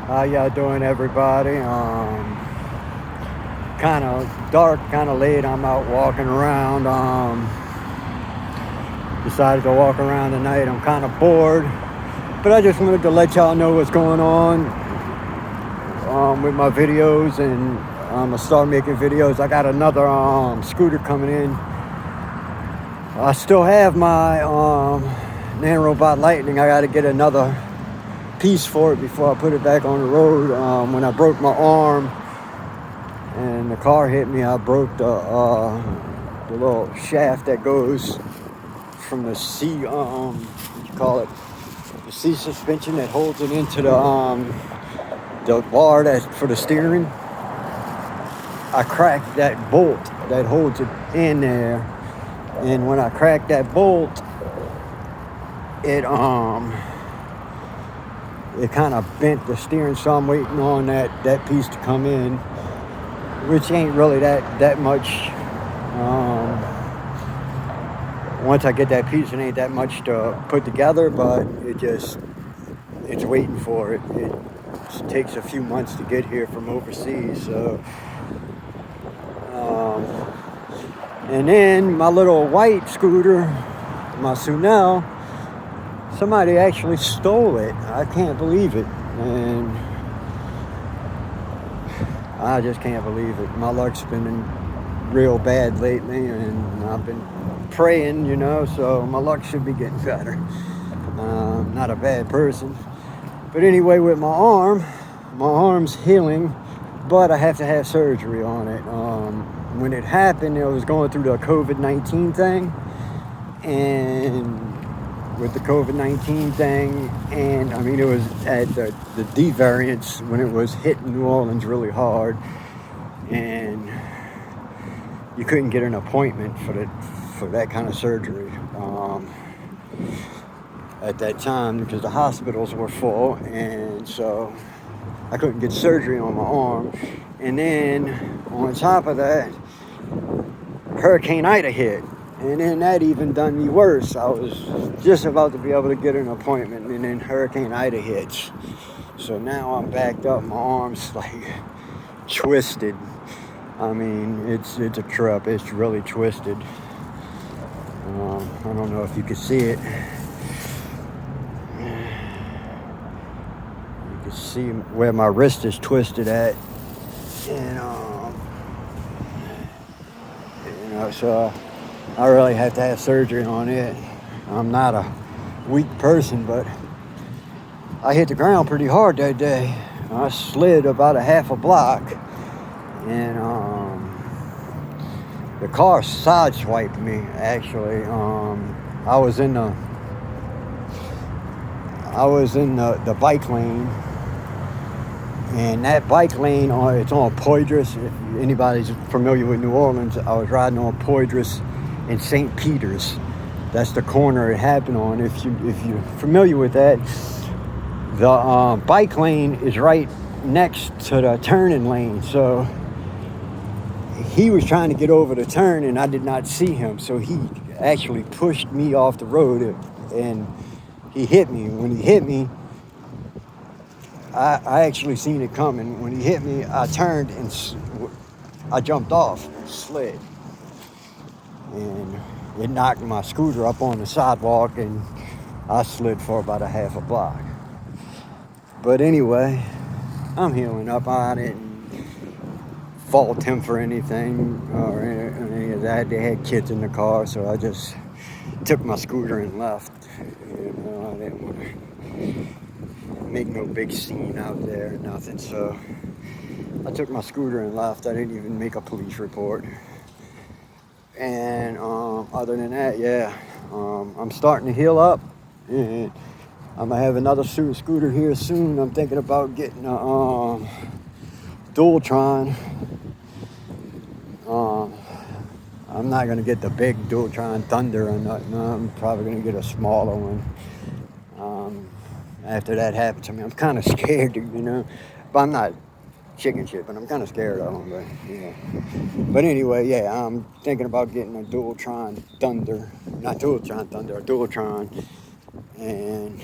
How y'all doing, everybody? Kind of dark, kind of late. I'm out walking around. Decided to walk around tonight. I'm kind of bored, but I just wanted to let y'all know what's going on with my videos, and I'm gonna start making videos. I got another scooter coming in. I still have my Nanobot Lightning. I got to get another piece for it before I put it back on the road. When I broke my arm and the car hit me, I broke the little shaft that goes from the C, what you call it, the C suspension that holds it into the bar that for the steering. I cracked that bolt that holds it in there, and when I cracked that bolt, it kind of bent the steering, so I'm waiting on that piece to come in, which ain't really that much. Once I get that piece, it ain't that much to put together, but it's waiting for it. It takes a few months to get here from overseas, so. And then my little white scooter, my Sunel, somebody actually stole it. I can't believe it, and I just can't believe it. My luck's been real bad lately, and I've been praying, so my luck should be getting better. I'm not a bad person. But anyway, with my arm's healing, but I have to have surgery on it. When it happened, I was going through the COVID-19 thing, and with the COVID-19 thing, and I mean, it was at the D variants when it was hitting New Orleans really hard, and you couldn't get an appointment for that kind of surgery at that time because the hospitals were full, and so I couldn't get surgery on my arm. And then on top of that, Hurricane Ida hit, and then that even done me worse. I was just about to be able to get an appointment, and then Hurricane Ida hits. So now I'm backed up. My arm's like twisted. I mean, it's a trip. It's really twisted. I don't know if you can see it. You can see where my wrist is twisted at, and so I really have to have surgery on it. I'm not a weak person, but I hit the ground pretty hard that day. I slid about a half a block, and the car sideswiped me, actually. I was in the bike lane, and that bike lane, it's on Poydras. If anybody's familiar with New Orleans, I was riding on Poydras in St. Peter's. That's the corner it happened on. If you're familiar with that, the bike lane is right next to the turning lane. So he was trying to get over the turn, and I did not see him. So he actually pushed me off the road, and he hit me. When he hit me, I actually seen it coming. When he hit me, I turned and I jumped off, slid, and it knocked my scooter up on the sidewalk, and I slid for about a half a block. But anyway, I'm healing up. I didn't fault him for anything or any of that. They had kids in the car, so I just took my scooter and left. I didn't want to make no big scene out there, nothing. So I took my scooter and left. I didn't even make a police report. And other than that, yeah, I'm starting to heal up, and I'm gonna have another scooter here soon. I'm thinking about getting a Dualtron. I'm not gonna get the big Dualtron Thunder or nothing. I'm probably gonna get a smaller one. After that happened to me, I'm kind of scared, but I'm not chicken shit, but I'm kind of scared of them. But yeah. But anyway, yeah, I'm thinking about getting a Dualtron Thunder, not Dualtron Thunder, a Dualtron, and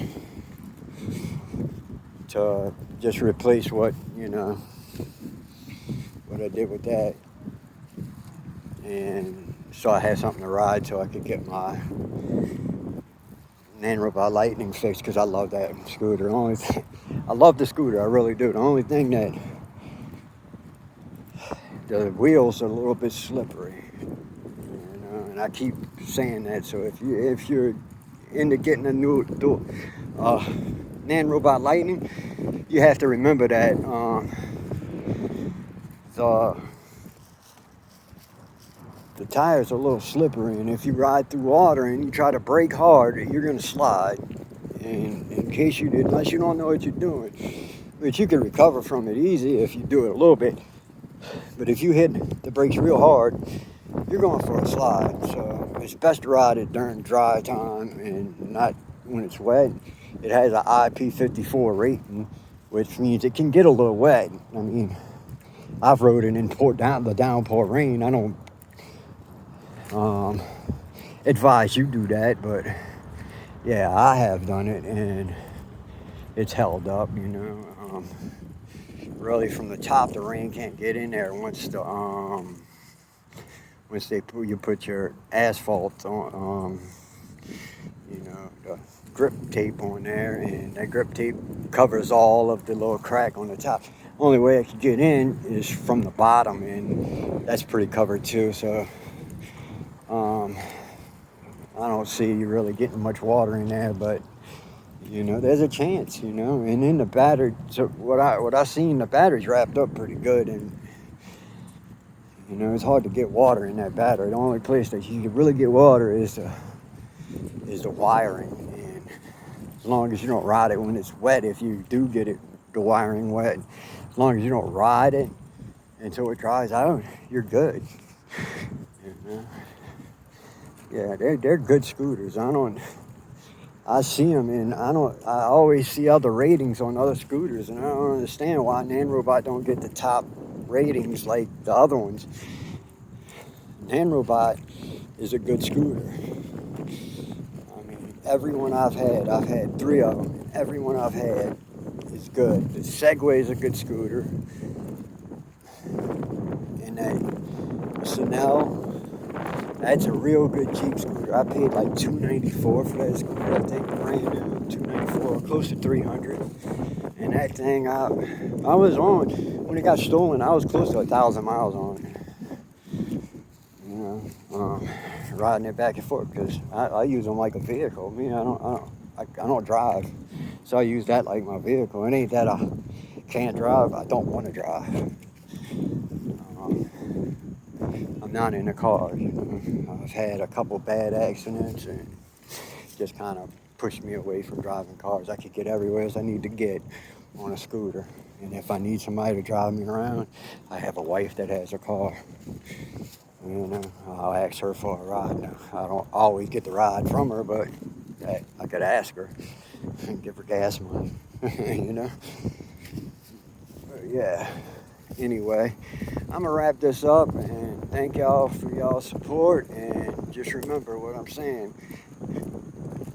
to just replace what, what I did with that. And so I had something to ride so I could get my Nanrobot Lightning fixed, because I love that scooter. I love the scooter, I really do. The only thing that the wheels are a little bit slippery, and I keep saying that. So if you're into getting a new Nanrobot Lightning, you have to remember that the tires are a little slippery, and if you ride through water and you try to brake hard, you're going to slide. And unless you don't know what you're doing, but you can recover from it easy if you do it a little bit. But if you hit the brakes real hard, you're going for a slide. So it's best to ride it during dry time and not when it's wet. It has an IP54 rating, which means it can get a little wet. I mean, I've rode it in the downpour rain. I don't advise you do that, but yeah, I have done it, and it's held up, really from the top, the rain can't get in there once you put your asphalt on, the grip tape on there, and that grip tape covers all of the little crack on the top. Only way I can get in is from the bottom, and that's pretty covered too. So I don't see you really getting much water in there, but there's a chance, and in the battery, so what I seen, the battery's wrapped up pretty good, and it's hard to get water in that battery. The only place that you can really get water is the wiring, and as long as you don't ride it when it's wet, if you do get the wiring wet, as long as you don't ride it until it dries out, you're good. Yeah, they're good scooters. I see them, and I always see other ratings on other scooters, and I don't understand why Nanrobot don't get the top ratings like the other ones. Nanrobot is a good scooter. I mean, everyone I've had 3 of them, and everyone I've had is good. The Segway is a good scooter, and that Sunel, that's a real good cheap scooter. I paid like $294 for that scooter. I think brand new, $294, close to $300. And that thing, I was on, when it got stolen, I was close to 1,000 miles on it. Riding it back and forth, because I use them like a vehicle. I don't drive, so I use that like my vehicle. It ain't that I can't drive, I don't want to drive. I'm not in a car. I've had a couple bad accidents, and just kind of pushed me away from driving cars. I could get everywhere as I need to get on a scooter, and if I need somebody to drive me around, I have a wife that has a car. I'll ask her for a ride. Now, I don't always get the ride from her, but I could ask her and give her gas money. But yeah. Anyway, I'm gonna wrap this up, and thank y'all for y'all's support, and just remember what I'm saying.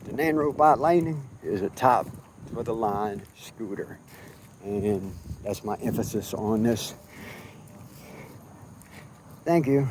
The Nanrobot Lightning is a top of the line scooter, and that's my emphasis on this. Thank you.